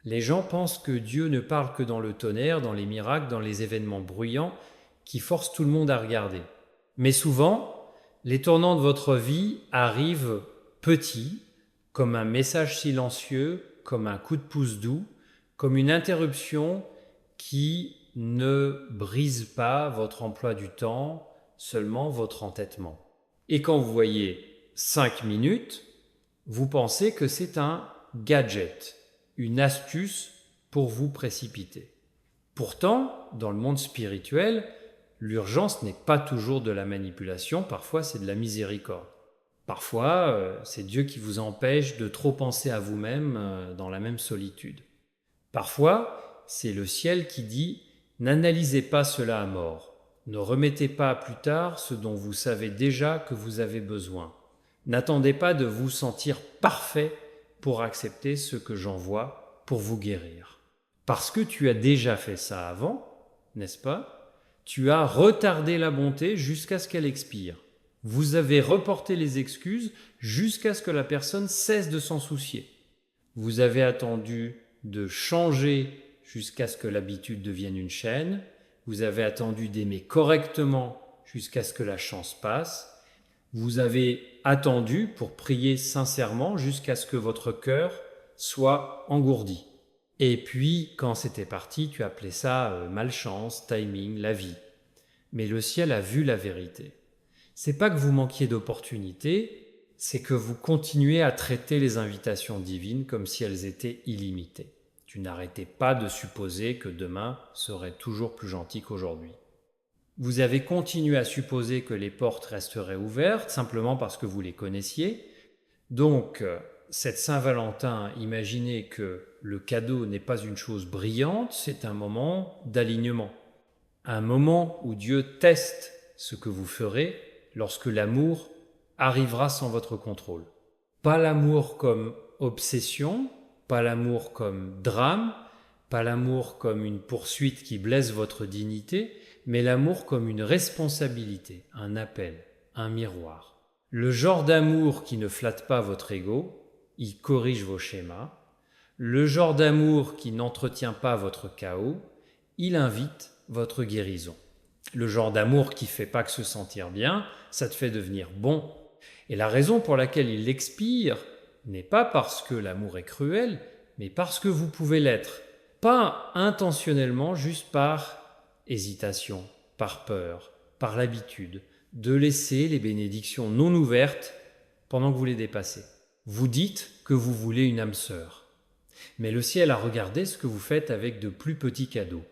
Les gens pensent que Dieu ne parle que dans le tonnerre, dans les miracles, dans les événements bruyants qui forcent tout le monde à regarder. Mais souvent, les tournants de votre vie arrivent petits, comme un message silencieux, comme un coup de pouce doux, comme une interruption qui ne brise pas votre emploi du temps, seulement votre entêtement. Et quand vous voyez 5 minutes, vous pensez que c'est un gadget, une astuce pour vous précipiter. Pourtant, dans le monde spirituel, l'urgence n'est pas toujours de la manipulation, parfois c'est de la miséricorde. Parfois, c'est Dieu qui vous empêche de trop penser à vous-même dans la même solitude. Parfois, c'est le ciel qui dit « N'analysez pas cela à mort, ne remettez pas à plus tard ce dont vous savez déjà que vous avez besoin. N'attendez pas de vous sentir parfait pour accepter ce que j'envoie pour vous guérir. Parce que tu as déjà fait ça avant, n'est-ce pas? Tu as retardé la bonté jusqu'à ce qu'elle expire. Vous avez reporté les excuses jusqu'à ce que la personne cesse de s'en soucier. Vous avez attendu de changer jusqu'à ce que l'habitude devienne une chaîne. Vous avez attendu d'aimer correctement jusqu'à ce que la chance passe. Vous avez attendu pour prier sincèrement jusqu'à ce que votre cœur soit engourdi. Et puis, quand c'était parti, tu appelais ça malchance, timing, la vie. Mais le ciel a vu la vérité. C'est pas que vous manquiez d'opportunités, c'est que vous continuez à traiter les invitations divines comme si elles étaient illimitées. Tu n'arrêtais pas de supposer que demain serait toujours plus gentil qu'aujourd'hui. Vous avez continué à supposer que les portes resteraient ouvertes simplement parce que vous les connaissiez. Donc, cette Saint-Valentin, imaginez que le cadeau n'est pas une chose brillante, c'est un moment d'alignement. Un moment où Dieu teste ce que vous ferez lorsque l'amour arrivera sans votre contrôle. Pas l'amour comme obsession, pas l'amour comme drame, pas l'amour comme une poursuite qui blesse votre dignité, mais l'amour comme une responsabilité, un appel, un miroir. Le genre d'amour qui ne flatte pas votre ego, il corrige vos schémas. Le genre d'amour qui n'entretient pas votre chaos, il invite votre guérison. Le genre d'amour qui ne fait pas que se sentir bien, ça te fait devenir bon. Et la raison pour laquelle il expire n'est pas parce que l'amour est cruel, mais parce que vous pouvez l'être. Pas intentionnellement, juste par hésitation, par peur, par l'habitude de laisser les bénédictions non ouvertes pendant que vous les dépassez. Vous dites que vous voulez une âme sœur. Mais le ciel a regardé ce que vous faites avec de plus petits cadeaux.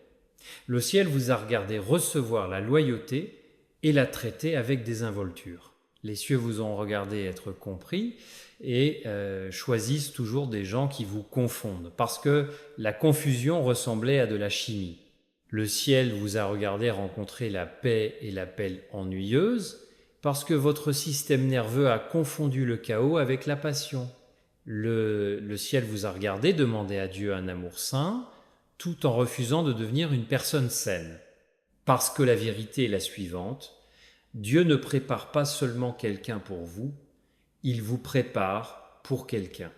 Le ciel vous a regardé recevoir la loyauté et la traiter avec désinvolture. Les cieux vous ont regardé être compris et choisissent toujours des gens qui vous confondent parce que la confusion ressemblait à de la chimie. Le ciel vous a regardé rencontrer la paix et la paix ennuyeuse parce que votre système nerveux a confondu le chaos avec la passion. Le ciel vous a regardé demander à Dieu un amour saint tout en refusant de devenir une personne saine. Parce que la vérité est la suivante, Dieu ne prépare pas seulement quelqu'un pour vous, il vous prépare pour quelqu'un.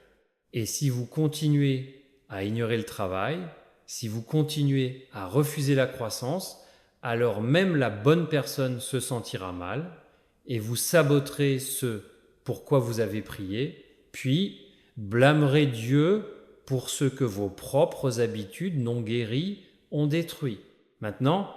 Et si vous continuez à ignorer le travail, si vous continuez à refuser la croissance, alors même la bonne personne se sentira mal et vous saboterez ce pourquoi vous avez prié, puis blâmerez Dieu pour ce que vos propres habitudes non guéries ont détruit. Maintenant,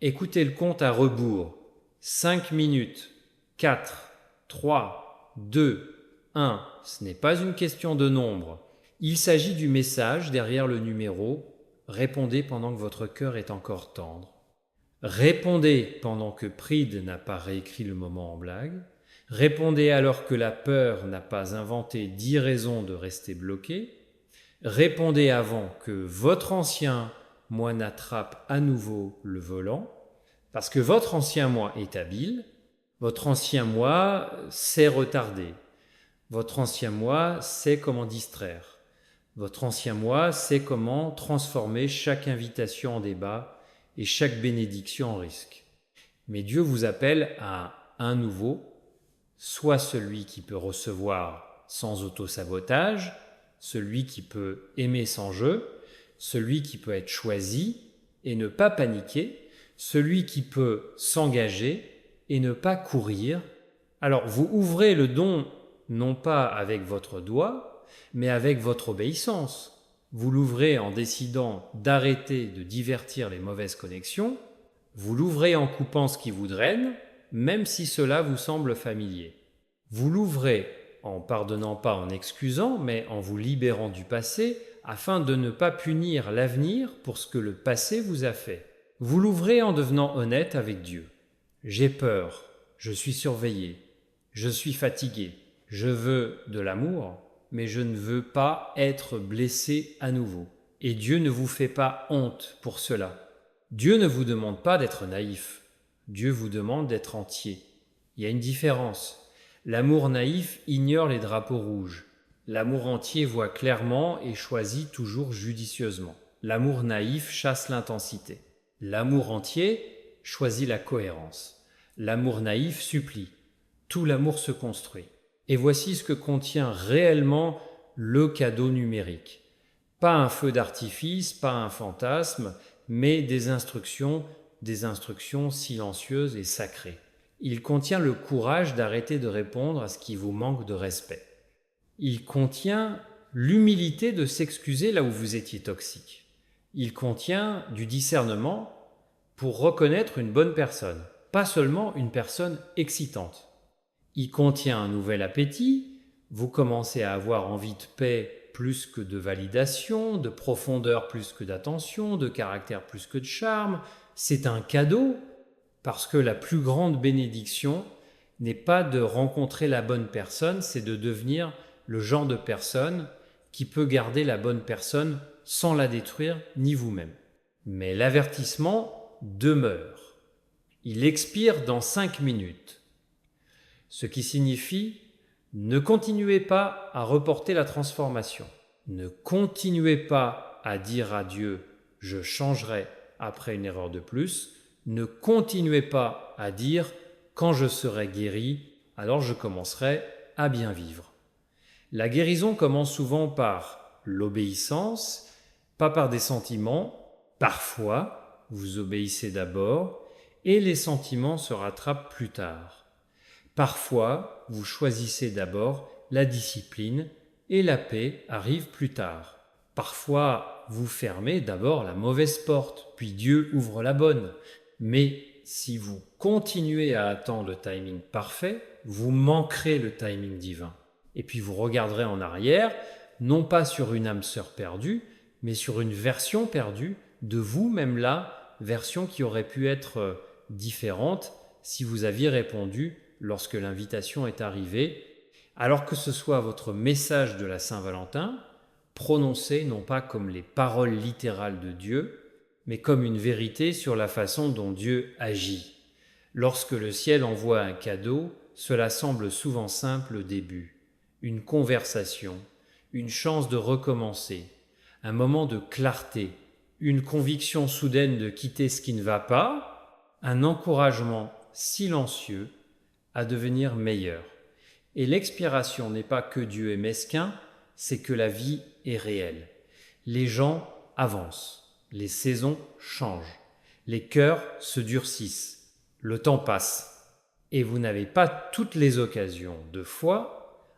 écoutez le compte à rebours. 5 minutes, 4, 3, 2, 1. Ce n'est pas une question de nombre. Il s'agit du message derrière le numéro. Répondez pendant que votre cœur est encore tendre. Répondez pendant que Pride n'a pas réécrit le moment en blague. Répondez alors que la peur n'a pas inventé 10 raisons de rester bloqué. Répondez avant que votre ancien moi n'attrape à nouveau le volant, parce que votre ancien moi est habile, votre ancien moi sait retarder, votre ancien moi sait comment distraire, votre ancien moi sait comment transformer chaque invitation en débat et chaque bénédiction en risque. Mais Dieu vous appelle à un nouveau, soit celui qui peut recevoir sans autosabotage, celui qui peut aimer sans jeu, celui qui peut être choisi et ne pas paniquer, celui qui peut s'engager et ne pas courir. Alors vous ouvrez le don non pas avec votre doigt, mais avec votre obéissance. Vous l'ouvrez en décidant d'arrêter de divertir les mauvaises connexions, vous l'ouvrez en coupant ce qui vous draine, même si cela vous semble familier. Vous l'ouvrez en pardonnant pas en excusant, mais en vous libérant du passé, afin de ne pas punir l'avenir pour ce que le passé vous a fait. Vous l'ouvrez en devenant honnête avec Dieu. J'ai peur, je suis surveillé, je suis fatigué, je veux de l'amour, mais je ne veux pas être blessé à nouveau. Et Dieu ne vous fait pas honte pour cela. Dieu ne vous demande pas d'être naïf. Dieu vous demande d'être entier. Il y a une différence. L'amour naïf ignore les drapeaux rouges. L'amour entier voit clairement et choisit toujours judicieusement. L'amour naïf chasse l'intensité. L'amour entier choisit la cohérence. L'amour naïf supplie. Tout l'amour se construit. Et voici ce que contient réellement le cadeau numérique. Pas un feu d'artifice, pas un fantasme, mais des instructions silencieuses et sacrées. Il contient le courage d'arrêter de répondre à ce qui vous manque de respect. Il contient l'humilité de s'excuser là où vous étiez toxique. Il contient du discernement pour reconnaître une bonne personne, pas seulement une personne excitante. Il contient un nouvel appétit, vous commencez à avoir envie de paix plus que de validation, de profondeur plus que d'attention, de caractère plus que de charme. C'est un cadeau, parce que la plus grande bénédiction n'est pas de rencontrer la bonne personne, c'est de devenir le genre de personne qui peut garder la bonne personne sans la détruire, ni vous-même. Mais l'avertissement demeure. Il expire dans 5 minutes. Ce qui signifie ne continuez pas à reporter la transformation. Ne continuez pas à dire à Dieu « je changerai après une erreur de plus ». Ne continuez pas à dire « quand je serai guéri, alors je commencerai à bien vivre ». La guérison commence souvent par l'obéissance, pas par des sentiments. Parfois, vous obéissez d'abord et les sentiments se rattrapent plus tard. Parfois, vous choisissez d'abord la discipline et la paix arrive plus tard. Parfois, vous fermez d'abord la mauvaise porte, puis Dieu ouvre la bonne. Mais si vous continuez à attendre le timing parfait, vous manquerez le timing divin. Et puis vous regarderez en arrière, non pas sur une âme sœur perdue, mais sur une version perdue de vous, même là, version qui aurait pu être différente si vous aviez répondu lorsque l'invitation est arrivée, alors que ce soit votre message de la Saint-Valentin, prononcé non pas comme les paroles littérales de Dieu, mais comme une vérité sur la façon dont Dieu agit. Lorsque le ciel envoie un cadeau, cela semble souvent simple au début. Une conversation, une chance de recommencer, un moment de clarté, une conviction soudaine de quitter ce qui ne va pas, un encouragement silencieux à devenir meilleur. Et l'expiration n'est pas que Dieu est mesquin, c'est que la vie est réelle. Les gens avancent, les saisons changent, les cœurs se durcissent, le temps passe. Et vous n'avez pas toutes les occasions de foi,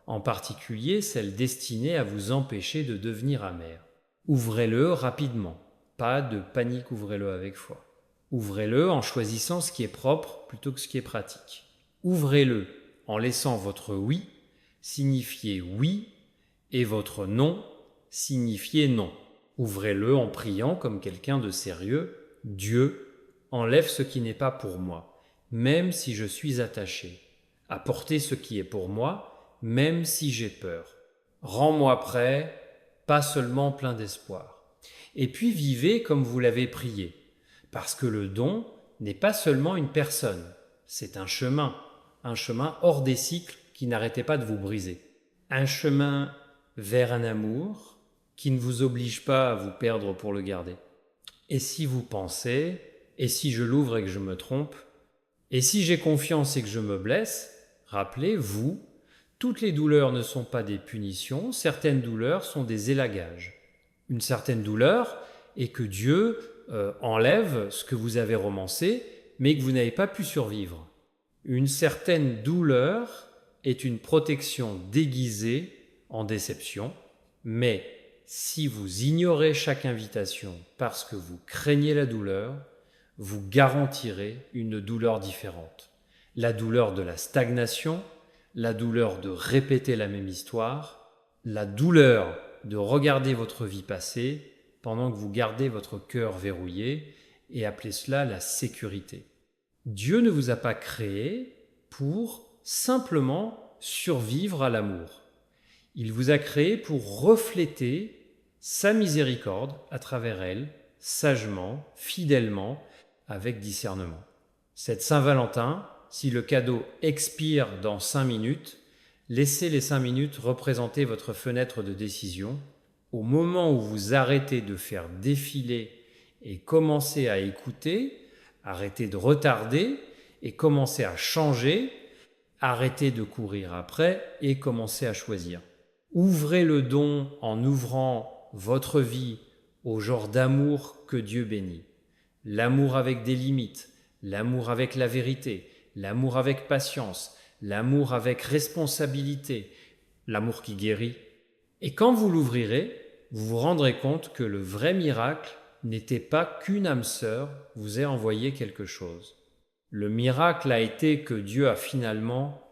en particulier celles destinées à vous empêcher de devenir amer. Ouvrez-le rapidement, pas de panique, ouvrez-le avec foi. Ouvrez-le en choisissant ce qui est propre plutôt que ce qui est pratique. Ouvrez-le en laissant votre oui signifier oui et votre non signifier non. Ouvrez-le en priant comme quelqu'un de sérieux. Dieu, enlève ce qui n'est pas pour moi, même si je suis attaché. Apportez ce qui est pour moi, même si j'ai peur. Rends-moi prêt, pas seulement plein d'espoir. Et puis vivez comme vous l'avez prié, parce que le don n'est pas seulement une personne, c'est un chemin hors des cycles qui n'arrêtait pas de vous briser. Un chemin vers un amour qui ne vous oblige pas à vous perdre pour le garder. Et si vous pensez, et si je l'ouvre et que je me trompe, et si j'ai confiance et que je me blesse, rappelez-vous, toutes les douleurs ne sont pas des punitions, certaines douleurs sont des élagages. Une certaine douleur, et que Dieu enlève ce que vous avez romancé, mais que vous n'avez pas pu survivre. Une certaine douleur est une protection déguisée en déception, mais si vous ignorez chaque invitation parce que vous craignez la douleur, vous garantirez une douleur différente. La douleur de la stagnation, la douleur de répéter la même histoire, la douleur de regarder votre vie passer pendant que vous gardez votre cœur verrouillé et appelez cela la sécurité. Dieu ne vous a pas créé pour simplement survivre à l'amour. Il vous a créé pour refléter sa miséricorde à travers elle, sagement, fidèlement, avec discernement. Cette Saint-Valentin, si le cadeau expire dans 5 minutes, laissez les 5 minutes représenter votre fenêtre de décision. Au moment où vous arrêtez de faire défiler et commencez à écouter, arrêtez de retarder et commencez à changer, arrêtez de courir après et commencez à choisir. Ouvrez le don en ouvrant votre vie au genre d'amour que Dieu bénit. L'amour avec des limites, l'amour avec la vérité, l'amour avec patience, l'amour avec responsabilité, l'amour qui guérit. Et quand vous l'ouvrirez, vous vous rendrez compte que le vrai miracle n'était pas qu'une âme sœur vous ait envoyé quelque chose. Le miracle a été que Dieu a finalement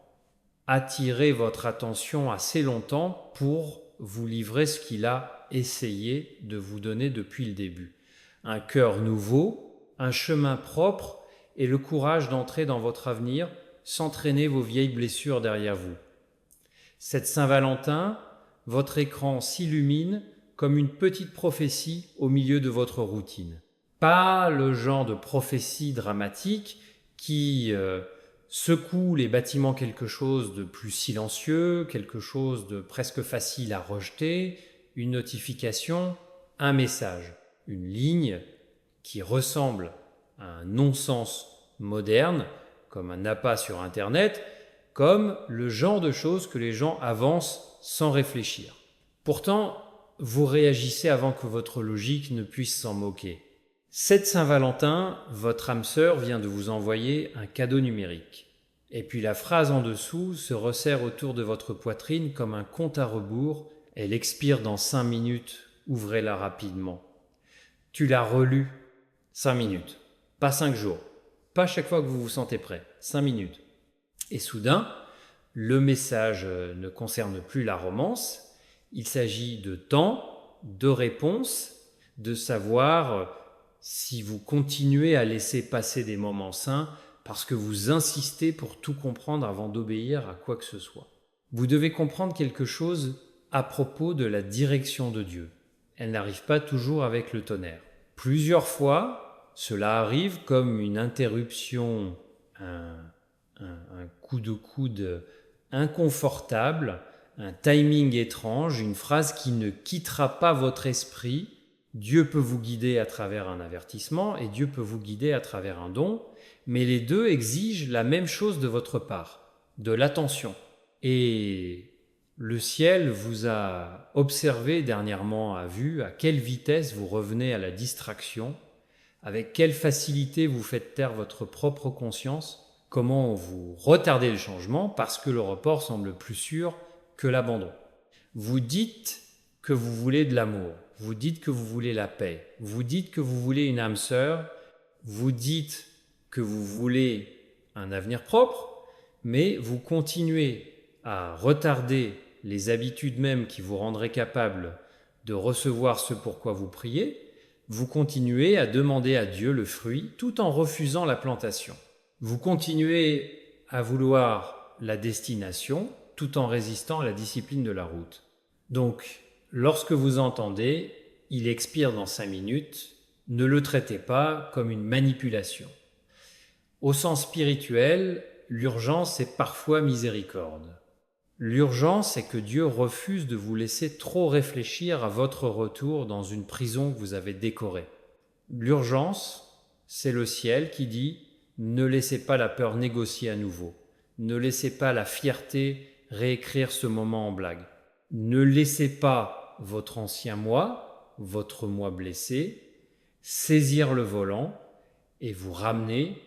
attiré votre attention assez longtemps pour vous livrer ce qu'il a essayé de vous donner depuis le début. Un cœur nouveau, un chemin propre et le courage d'entrer dans votre avenir sans traîner vos vieilles blessures derrière vous. Cette Saint-Valentin, votre écran s'illumine comme une petite prophétie au milieu de votre routine. Pas le genre de prophétie dramatique qui secoue les bâtiments quelque chose de plus silencieux, quelque chose de presque facile à rejeter, une notification, un message, une ligne qui ressemble à un non-sens moderne, comme un appât sur Internet, comme le genre de choses que les gens avancent sans réfléchir. Pourtant, vous réagissez avant que votre logique ne puisse s'en moquer. Cette Saint-Valentin, votre âme sœur vient de vous envoyer un cadeau numérique. Et puis la phrase en dessous se resserre autour de votre poitrine comme un compte à rebours. Elle expire dans 5 minutes. Ouvrez-la rapidement. Tu l'as relue 5 minutes, pas 5 jours, pas chaque fois que vous vous sentez prêt, 5 minutes. Et soudain, le message ne concerne plus la romance, il s'agit de temps, de réponse, de savoir si vous continuez à laisser passer des moments sains parce que vous insistez pour tout comprendre avant d'obéir à quoi que ce soit. Vous devez comprendre quelque chose à propos de la direction de Dieu. Elle n'arrive pas toujours avec le tonnerre. Plusieurs fois, cela arrive comme une interruption, un coup de coude inconfortable, un timing étrange, une phrase qui ne quittera pas votre esprit. Dieu peut vous guider à travers un avertissement et Dieu peut vous guider à travers un don, mais les deux exigent la même chose de votre part, de l'attention. Et le ciel vous a observé dernièrement, a vu à quelle vitesse vous revenez à la distraction, avec quelle facilité vous faites taire votre propre conscience, comment vous retardez le changement parce que le report semble plus sûr que l'abandon. Vous dites que vous voulez de l'amour, vous dites que vous voulez la paix, vous dites que vous voulez une âme sœur, vous dites que vous voulez un avenir propre, mais vous continuez à retarder les habitudes mêmes qui vous rendraient capable de recevoir ce pourquoi vous priez, vous continuez à demander à Dieu le fruit tout en refusant la plantation. Vous continuez à vouloir la destination tout en résistant à la discipline de la route. Donc, lorsque vous entendez « il expire dans 5 minutes », ne le traitez pas comme une manipulation. Au sens spirituel, l'urgence est parfois miséricorde. L'urgence est que Dieu refuse de vous laisser trop réfléchir à votre retour dans une prison que vous avez décorée. L'urgence, c'est le ciel qui dit « ne laissez pas la peur négocier à nouveau, ne laissez pas la fierté réécrire ce moment en blague, ne laissez pas votre ancien moi, votre moi blessé, saisir le volant et vous ramener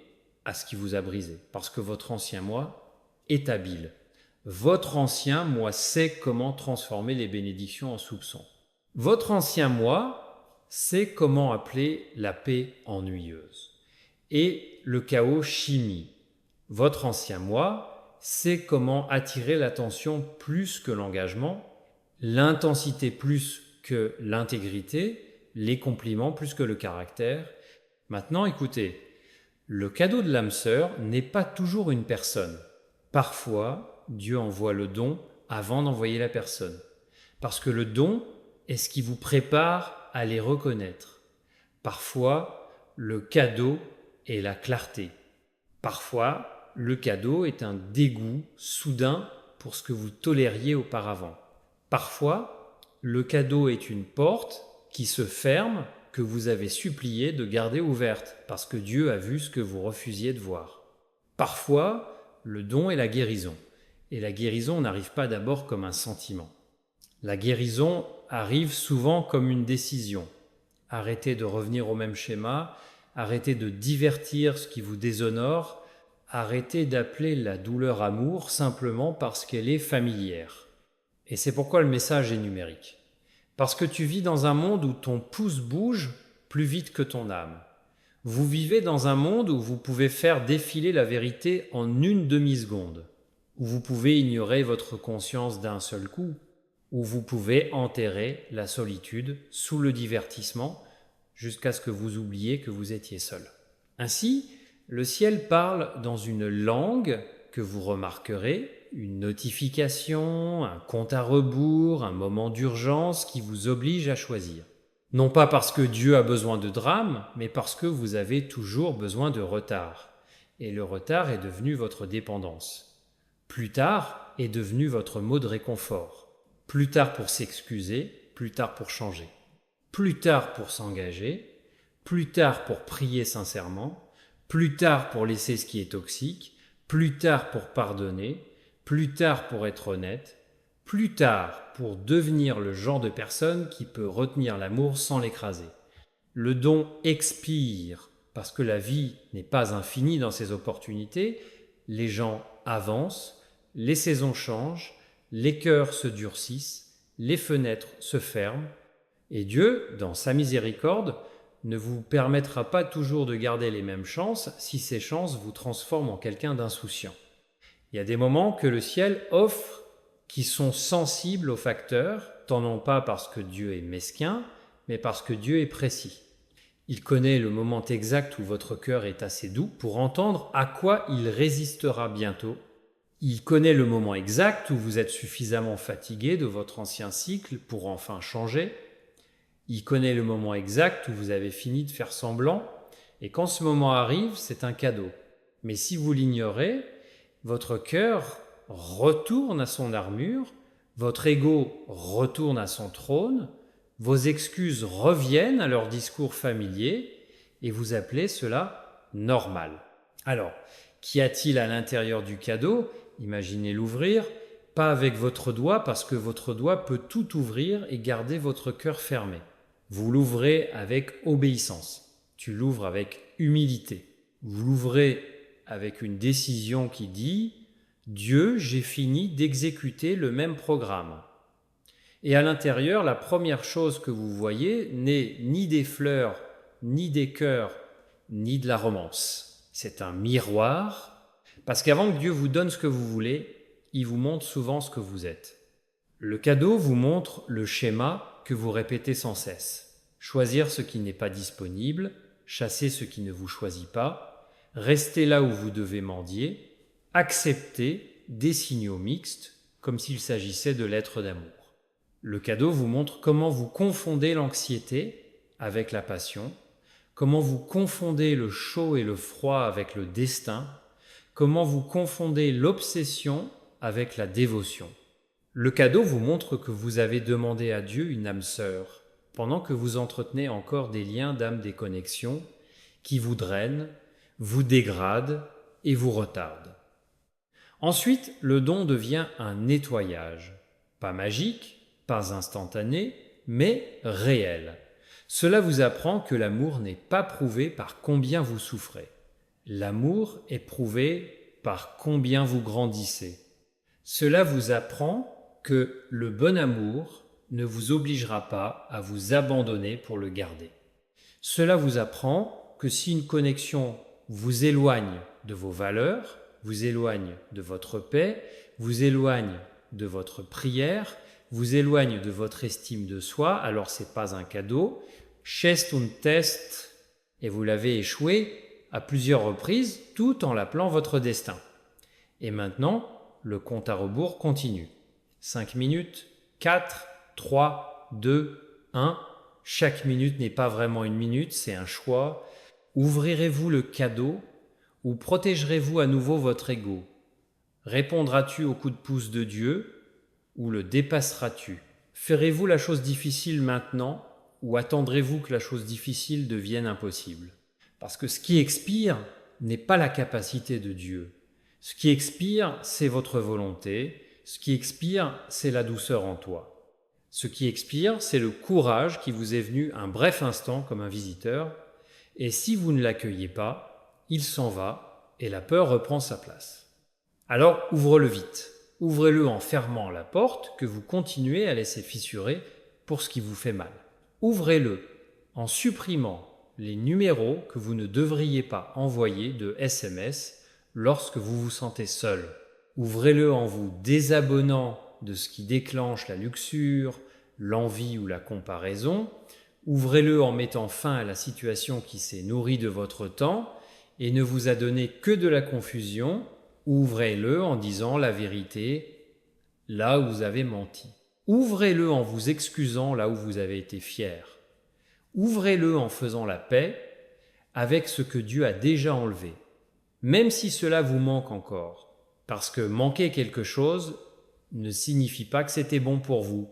à ce qui vous a brisé. Parce que votre ancien moi est habile. Votre ancien moi sait comment transformer les bénédictions en soupçons. Votre ancien moi sait comment appeler la paix ennuyeuse et le chaos chimie. Votre ancien moi sait comment attirer l'attention plus que l'engagement, l'intensité plus que l'intégrité, les compliments plus que le caractère. Maintenant, écoutez, le cadeau de l'âme sœur n'est pas toujours une personne. Parfois, Dieu envoie le don avant d'envoyer la personne. Parce que le don est ce qui vous prépare à les reconnaître. Parfois, le cadeau est la clarté. Parfois, le cadeau est un dégoût soudain pour ce que vous tolériez auparavant. Parfois, le cadeau est une porte qui se ferme que vous avez supplié de garder ouverte parce que Dieu a vu ce que vous refusiez de voir. Parfois, le don est la guérison. Et la guérison n'arrive pas d'abord comme un sentiment. La guérison arrive souvent comme une décision. Arrêtez de revenir au même schéma, arrêtez de divertir ce qui vous déshonore, arrêtez d'appeler la douleur amour simplement parce qu'elle est familière. Et c'est pourquoi le message est numérique. Parce que tu vis dans un monde où ton pouce bouge plus vite que ton âme. Vous vivez dans un monde où vous pouvez faire défiler la vérité en une demi-seconde, où vous pouvez ignorer votre conscience d'un seul coup, où vous pouvez enterrer la solitude sous le divertissement jusqu'à ce que vous oubliez que vous étiez seul. Ainsi, le ciel parle dans une langue que vous remarquerez, une notification, un compte à rebours, un moment d'urgence qui vous oblige à choisir. Non pas parce que Dieu a besoin de drame, mais parce que vous avez toujours besoin de retard. Et le retard est devenu votre dépendance. Plus tard est devenu votre mot de réconfort. Plus tard pour s'excuser, plus tard pour changer. Plus tard pour s'engager, plus tard pour prier sincèrement, plus tard pour laisser ce qui est toxique, plus tard pour pardonner, plus tard pour être honnête, plus tard pour devenir le genre de personne qui peut retenir l'amour sans l'écraser. Le don expire parce que la vie n'est pas infinie dans ses opportunités, les gens avancent, les saisons changent, les cœurs se durcissent, les fenêtres se ferment, et Dieu, dans sa miséricorde, ne vous permettra pas toujours de garder les mêmes chances si ces chances vous transforment en quelqu'un d'insouciant. Il y a des moments que le ciel offre qui sont sensibles aux facteurs, tant non pas parce que Dieu est mesquin, mais parce que Dieu est précis. Il connaît le moment exact où votre cœur est assez doux pour entendre à quoi il résistera bientôt. Il connaît le moment exact où vous êtes suffisamment fatigué de votre ancien cycle pour enfin changer. Il connaît le moment exact où vous avez fini de faire semblant. Et quand ce moment arrive, c'est un cadeau. Mais si vous l'ignorez, votre cœur retourne à son armure, votre ego retourne à son trône, vos excuses reviennent à leur discours familier et vous appelez cela normal. Alors, qu'y a-t-il à l'intérieur du cadeau ? Imaginez l'ouvrir, pas avec votre doigt parce que votre doigt peut tout ouvrir et garder votre cœur fermé. Vous l'ouvrez avec obéissance, tu l'ouvres avec humilité. Vous l'ouvrez avec une décision qui dit « Dieu, j'ai fini d'exécuter le même programme ». Et à l'intérieur, la première chose que vous voyez n'est ni des fleurs, ni des cœurs, ni de la romance. C'est un miroir, parce qu'avant que Dieu vous donne ce que vous voulez, il vous montre souvent ce que vous êtes. Le cadeau vous montre le schéma que vous répétez sans cesse. Choisir ce qui n'est pas disponible, chasser ce qui ne vous choisit pas, rester là où vous devez mendier, accepter des signaux mixtes, comme s'il s'agissait de lettres d'amour. Le cadeau vous montre comment vous confondez l'anxiété avec la passion, comment vous confondez le chaud et le froid avec le destin, comment vous confondez l'obsession avec la dévotion. Le cadeau vous montre que vous avez demandé à Dieu une âme sœur, pendant que vous entretenez encore des liens d'âme déconnexion qui vous drainent, vous dégradent et vous retardent. Ensuite, le don devient un nettoyage, pas magique, pas instantané, mais réel. Cela vous apprend que l'amour n'est pas prouvé par combien vous souffrez. L'amour est prouvé par combien vous grandissez. Cela vous apprend que le bon amour ne vous obligera pas à vous abandonner pour le garder. Cela vous apprend que si une connexion vous éloigne de vos valeurs, vous éloigne de votre paix, vous éloigne de votre prière, vous éloigne de votre estime de soi, alors ce n'est pas un cadeau. Chest und test, et vous l'avez échoué à plusieurs reprises, tout en l'appelant votre destin. Et maintenant, le compte à rebours continue. 5 minutes, 4, 3, 2, 1. Chaque minute n'est pas vraiment une minute, c'est un choix. Ouvrirez-vous le cadeau ou protégerez-vous à nouveau votre ego? Répondras-tu au coup de pouce de Dieu ou le dépasseras-tu? Ferez-vous la chose difficile maintenant ou attendrez-vous que la chose difficile devienne impossible? Parce que ce qui expire n'est pas la capacité de Dieu. Ce qui expire, c'est votre volonté. Ce qui expire, c'est la douceur en toi. Ce qui expire, c'est le courage qui vous est venu un bref instant comme un visiteur. Et si vous ne l'accueillez pas, il s'en va et la peur reprend sa place. Alors ouvre-le vite. Ouvrez-le en fermant la porte que vous continuez à laisser fissurer pour ce qui vous fait mal. Ouvrez-le en supprimant les numéros que vous ne devriez pas envoyer de SMS lorsque vous vous sentez seul. Ouvrez-le en vous désabonnant de ce qui déclenche la luxure, l'envie ou la comparaison. Ouvrez-le en mettant fin à la situation qui s'est nourrie de votre temps et ne vous a donné que de la confusion. Ouvrez-le en disant la vérité là où vous avez menti. Ouvrez-le en vous excusant là où vous avez été fier. Ouvrez-le en faisant la paix avec ce que Dieu a déjà enlevé, même si cela vous manque encore, parce que manquer quelque chose ne signifie pas que c'était bon pour vous.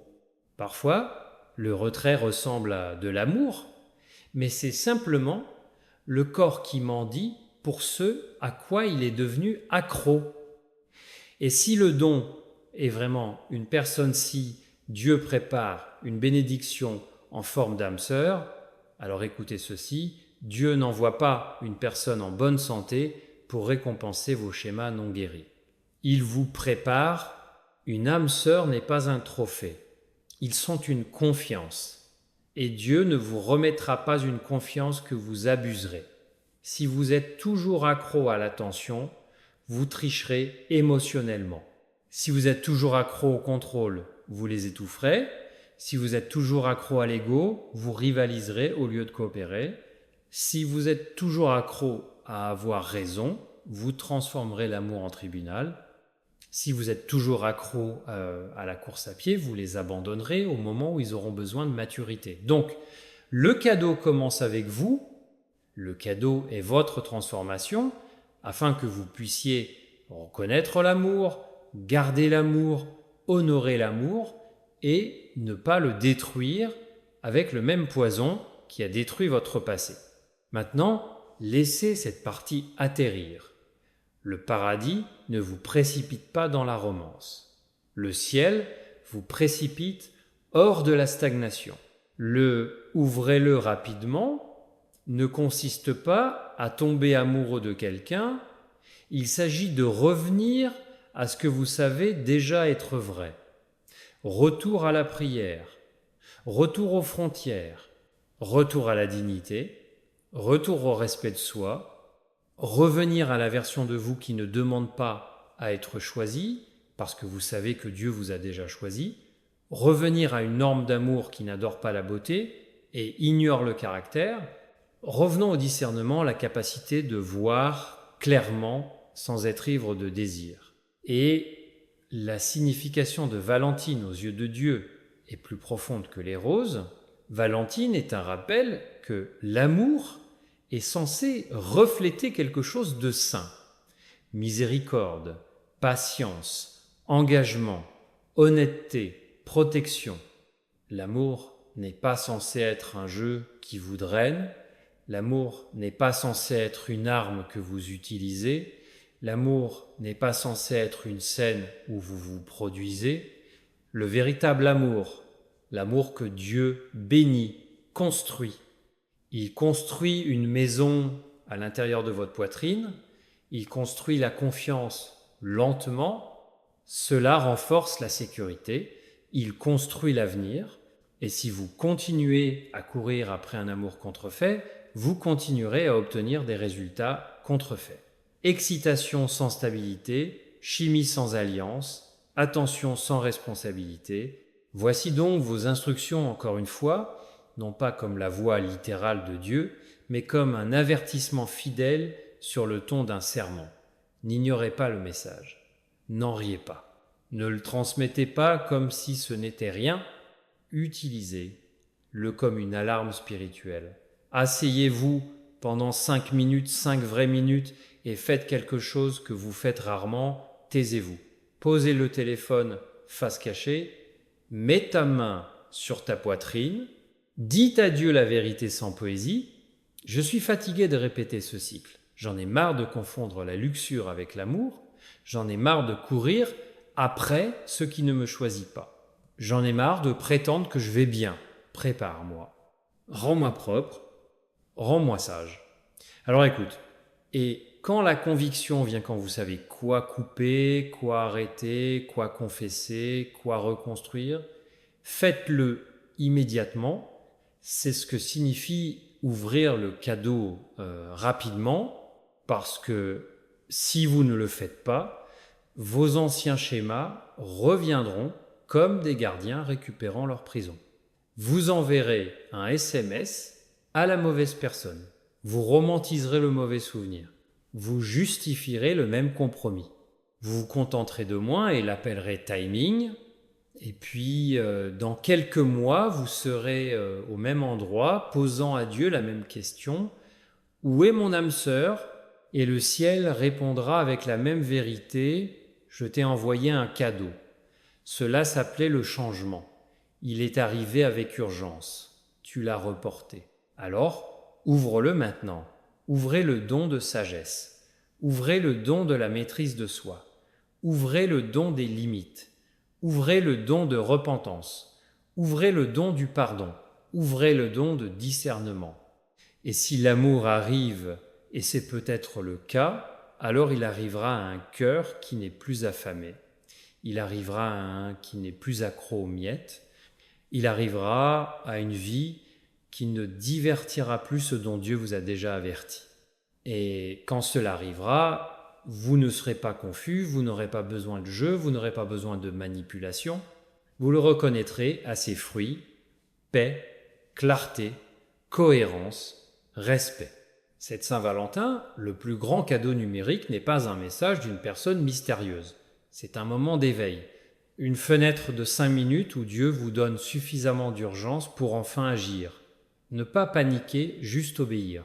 Parfois, le retrait ressemble à de l'amour, mais c'est simplement le corps qui mendie pour ce à quoi il est devenu accro. Et si le don est vraiment une personne, si Dieu prépare une bénédiction en forme d'âme sœur, alors écoutez ceci, Dieu n'envoie pas une personne en bonne santé pour récompenser vos schémas non guéris. Il vous prépare, une âme sœur n'est pas un trophée, ils sont une confiance. Et Dieu ne vous remettra pas une confiance que vous abuserez. Si vous êtes toujours accro à l'attention, vous tricherez émotionnellement. Si vous êtes toujours accro au contrôle, vous les étoufferez. Si vous êtes toujours accro à l'ego, vous rivaliserez au lieu de coopérer. Si vous êtes toujours accro à avoir raison, vous transformerez l'amour en tribunal. Si vous êtes toujours accro à la course à pied, vous les abandonnerez au moment où ils auront besoin de maturité. Donc, le cadeau commence avec vous. Le cadeau est votre transformation afin que vous puissiez reconnaître l'amour, garder l'amour, honorer l'amour et ne pas le détruire avec le même poison qui a détruit votre passé. Maintenant, laissez cette partie atterrir. Le paradis ne vous précipite pas dans la romance. Le ciel vous précipite hors de la stagnation. Le « ouvrez-le rapidement » ne consiste pas à tomber amoureux de quelqu'un, il s'agit de revenir à ce que vous savez déjà être vrai. Retour à la prière, retour aux frontières, retour à la dignité, retour au respect de soi, revenir à la version de vous qui ne demande pas à être choisie, parce que vous savez que Dieu vous a déjà choisi, revenir à une norme d'amour qui n'adore pas la beauté et ignore le caractère. Revenons au discernement, la capacité de voir clairement sans être ivre de désir. Et la signification de Valentine aux yeux de Dieu est plus profonde que les roses. Valentine est un rappel que l'amour est censé refléter quelque chose de saint. Miséricorde, patience, engagement, honnêteté, protection. L'amour n'est pas censé être un jeu qui vous draine. L'amour n'est pas censé être une arme que vous utilisez. L'amour n'est pas censé être une scène où vous vous produisez. Le véritable amour, l'amour que Dieu bénit, construit. Il construit une maison à l'intérieur de votre poitrine, il construit la confiance lentement, cela renforce la sécurité, il construit l'avenir, et si vous continuez à courir après un amour contrefait, vous continuerez à obtenir des résultats contrefaits. Excitation sans stabilité, chimie sans alliance, attention sans responsabilité. Voici donc vos instructions encore une fois, non pas comme la voix littérale de Dieu, mais comme un avertissement fidèle sur le ton d'un sermon. N'ignorez pas le message. N'en riez pas. Ne le transmettez pas comme si ce n'était rien. Utilisez-le comme une alarme spirituelle. Asseyez-vous pendant 5 minutes, 5 vraies minutes, et faites quelque chose que vous faites rarement, taisez-vous. Posez le téléphone face cachée, mets ta main sur ta poitrine, dites à Dieu la vérité sans poésie. Je suis fatigué de répéter ce cycle. J'en ai marre de confondre la luxure avec l'amour. J'en ai marre de courir après ce qui ne me choisit pas. J'en ai marre de prétendre que je vais bien. Prépare-moi. Rends-moi propre. Rends-moi sage. Alors écoute, et quand la conviction vient, quand vous savez quoi couper, quoi arrêter, quoi confesser, quoi reconstruire, faites-le immédiatement. C'est ce que signifie ouvrir le cadeau rapidement, parce que si vous ne le faites pas, vos anciens schémas reviendront comme des gardiens récupérant leur prison. Vous enverrez un SMS à la mauvaise personne. Vous romantiserez le mauvais souvenir. Vous justifierez le même compromis. Vous vous contenterez de moins et l'appellerez timing. Et puis, dans quelques mois, vous serez au même endroit, posant à Dieu la même question. « Où est mon âme sœur ?» Et le ciel répondra avec la même vérité. « Je t'ai envoyé un cadeau. » Cela s'appelait le changement. Il est arrivé avec urgence. Tu l'as reporté. Alors, ouvre-le maintenant. Ouvrez le don de sagesse. Ouvrez le don de la maîtrise de soi. Ouvrez le don des limites. Ouvrez le don de repentance. Ouvrez le don du pardon. Ouvrez le don de discernement. Et si l'amour arrive, et c'est peut-être le cas, alors il arrivera à un cœur qui n'est plus affamé. Il arrivera à un qui n'est plus accro aux miettes. Il arrivera à une vie qui ne divertira plus ce dont Dieu vous a déjà averti. Et quand cela arrivera, vous ne serez pas confus, vous n'aurez pas besoin de jeu, vous n'aurez pas besoin de manipulation. Vous le reconnaîtrez à ses fruits: paix, clarté, cohérence, respect. Cette Saint-Valentin, le plus grand cadeau numérique n'est pas un message d'une personne mystérieuse. C'est un moment d'éveil, une fenêtre de 5 minutes où Dieu vous donne suffisamment d'urgence pour enfin agir. Ne pas paniquer, juste obéir.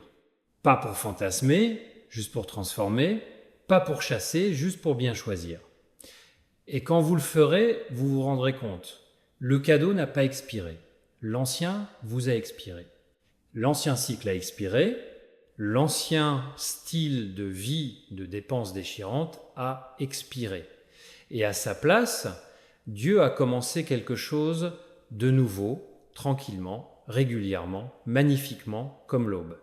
Pas pour fantasmer, juste pour transformer. Pas pour chasser, juste pour bien choisir. Et quand vous le ferez, vous vous rendrez compte. Le cadeau n'a pas expiré. L'ancien vous a expiré. L'ancien cycle a expiré. L'ancien style de vie de dépenses déchirantes a expiré. Et à sa place, Dieu a commencé quelque chose de nouveau, tranquillement, régulièrement, magnifiquement, comme l'aube.